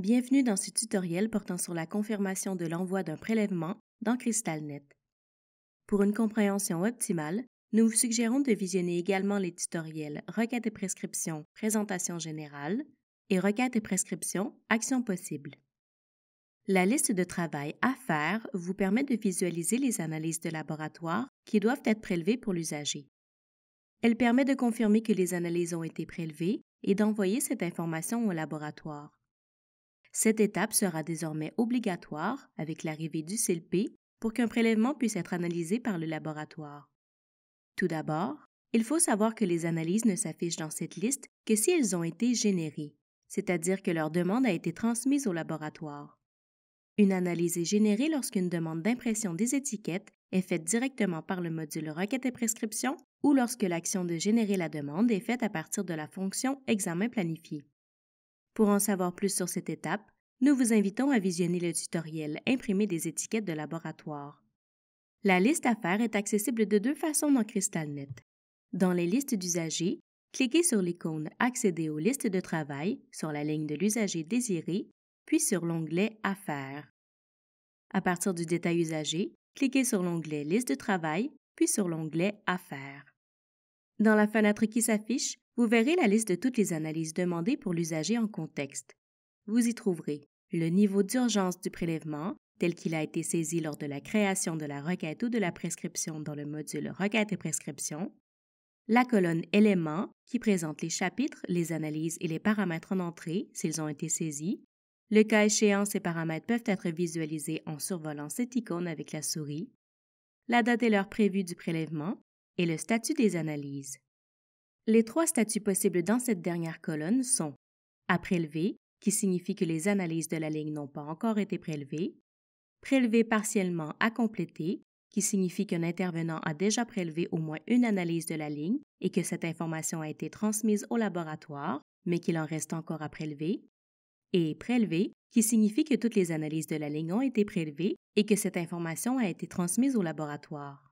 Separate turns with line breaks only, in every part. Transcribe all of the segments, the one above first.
Bienvenue dans ce tutoriel portant sur la confirmation de l'envoi d'un prélèvement dans CrystalNet. Pour une compréhension optimale, nous vous suggérons de visionner également les tutoriels Requête et prescription, présentation générale et Requête et prescription, actions possibles. La liste de travail à faire vous permet de visualiser les analyses de laboratoire qui doivent être prélevées pour l'usager. Elle permet de confirmer que les analyses ont été prélevées et d'envoyer cette information au laboratoire. Cette étape sera désormais obligatoire avec l'arrivée du CLP pour qu'un prélèvement puisse être analysé par le laboratoire. Tout d'abord, il faut savoir que les analyses ne s'affichent dans cette liste que si elles ont été générées, c'est-à-dire que leur demande a été transmise au laboratoire. Une analyse est générée lorsqu'une demande d'impression des étiquettes est faite directement par le module Requête et prescription ou lorsque l'action de générer la demande est faite à partir de la fonction Examen planifié. Pour en savoir plus sur cette étape, nous vous invitons à visionner le tutoriel Imprimer des étiquettes de laboratoire. La liste à faire est accessible de deux façons dans CrystalNet. Dans les listes d'usagers, cliquez sur l'icône Accéder aux listes de travail sur la ligne de l'usager désiré, puis sur l'onglet Affaires. À partir du détail usager, cliquez sur l'onglet Liste de travail, puis sur l'onglet Affaires. Dans la fenêtre qui s'affiche, vous verrez la liste de toutes les analyses demandées pour l'usager en contexte. Vous y trouverez le niveau d'urgence du prélèvement, tel qu'il a été saisi lors de la création de la requête ou de la prescription dans le module Requête et prescription, la colonne Éléments qui présente les chapitres, les analyses et les paramètres en entrée s'ils ont été saisis. Le cas échéant, ces paramètres peuvent être visualisés en survolant cette icône avec la souris, la date et l'heure prévue du prélèvement et le statut des analyses. Les trois statuts possibles dans cette dernière colonne sont à prélever, qui signifie que les analyses de la ligne n'ont pas encore été prélevées, prélever partiellement à compléter, qui signifie qu'un intervenant a déjà prélevé au moins une analyse de la ligne et que cette information a été transmise au laboratoire, mais qu'il en reste encore à prélever, et prélever, qui signifie que toutes les analyses de la ligne ont été prélevées et que cette information a été transmise au laboratoire.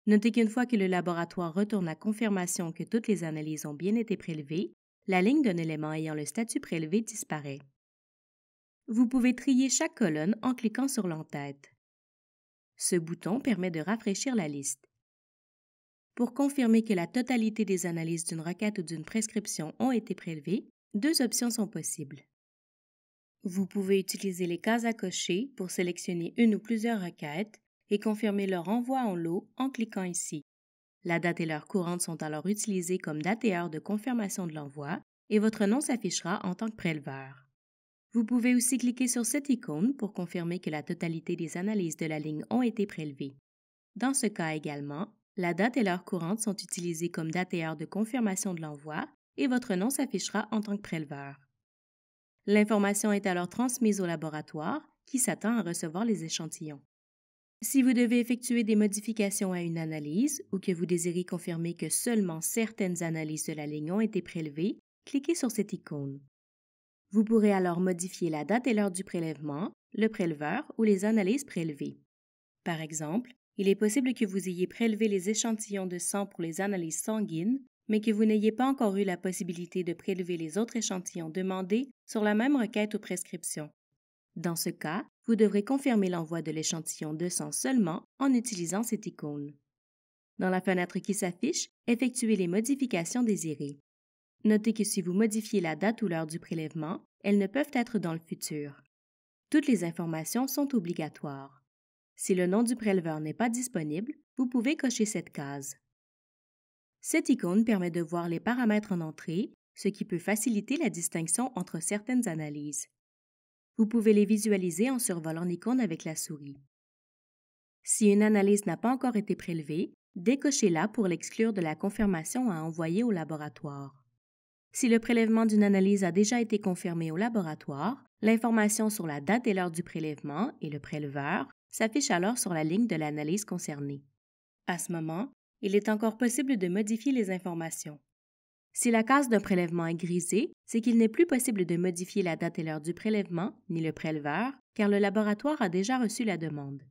Notez qu'une fois que le laboratoire retourne la confirmation que toutes les analyses ont bien été prélevées, la ligne d'un élément ayant le statut prélevé disparaît. Vous pouvez trier chaque colonne en cliquant sur l'en-tête. Ce bouton permet de rafraîchir la liste. Pour confirmer que la totalité des analyses d'une requête ou d'une prescription ont été prélevées, deux options sont possibles. Vous pouvez utiliser les cases à cocher pour sélectionner une ou plusieurs requêtes et confirmer leur envoi en lot en cliquant ici. La date et l'heure courante sont alors utilisées comme date et heure de confirmation de l'envoi et votre nom s'affichera en tant que préleveur. Vous pouvez aussi cliquer sur cette icône pour confirmer que la totalité des analyses de la ligne ont été prélevées. Dans ce cas également, la date et l'heure courante sont utilisées comme date et heure de confirmation de l'envoi et votre nom s'affichera en tant que préleveur. L'information est alors transmise au laboratoire qui s'attend à recevoir les échantillons. Si vous devez effectuer des modifications à une analyse ou que vous désirez confirmer que seulement certaines analyses de la ligne ont été prélevées, cliquez sur cette icône. Vous pourrez alors modifier la date et l'heure du prélèvement, le préleveur ou les analyses prélevées. Par exemple, il est possible que vous ayez prélevé les échantillons de sang pour les analyses sanguines, mais que vous n'ayez pas encore eu la possibilité de prélever les autres échantillons demandés sur la même requête ou prescription. Dans ce cas, vous devrez confirmer l'envoi de l'échantillon de sang seulement en utilisant cette icône. Dans la fenêtre qui s'affiche, effectuez les modifications désirées. Notez que si vous modifiez la date ou l'heure du prélèvement, elles ne peuvent être dans le futur. Toutes les informations sont obligatoires. Si le nom du préleveur n'est pas disponible, vous pouvez cocher cette case. Cette icône permet de voir les paramètres en entrée, ce qui peut faciliter la distinction entre certaines analyses. Vous pouvez les visualiser en survolant l'icône avec la souris. Si une analyse n'a pas encore été prélevée, décochez-la pour l'exclure de la confirmation à envoyer au laboratoire. Si le prélèvement d'une analyse a déjà été confirmé au laboratoire, l'information sur la date et l'heure du prélèvement et le préleveur s'affiche alors sur la ligne de l'analyse concernée. À ce moment, il est encore possible de modifier les informations. Si la case d'un prélèvement est grisée, c'est qu'il n'est plus possible de modifier la date et l'heure du prélèvement, ni le préleveur, car le laboratoire a déjà reçu la demande.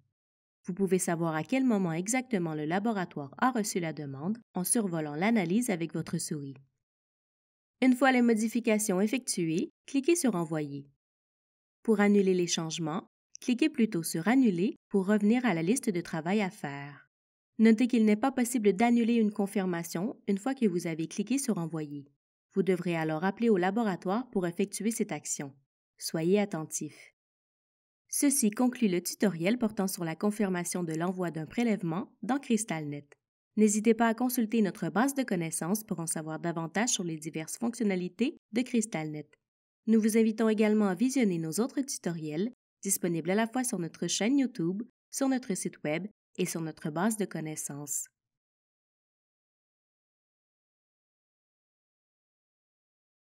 Vous pouvez savoir à quel moment exactement le laboratoire a reçu la demande en survolant l'analyse avec votre souris. Une fois les modifications effectuées, cliquez sur Envoyer. Pour annuler les changements, cliquez plutôt sur Annuler pour revenir à la liste de travail à faire. Notez qu'il n'est pas possible d'annuler une confirmation une fois que vous avez cliqué sur Envoyer. Vous devrez alors appeler au laboratoire pour effectuer cette action. Soyez attentifs. Ceci conclut le tutoriel portant sur la confirmation de l'envoi d'un prélèvement dans CrystalNet. N'hésitez pas à consulter notre base de connaissances pour en savoir davantage sur les diverses fonctionnalités de CrystalNet. Nous vous invitons également à visionner nos autres tutoriels, disponibles à la fois sur notre chaîne YouTube, sur notre site Web et sur notre base de connaissances.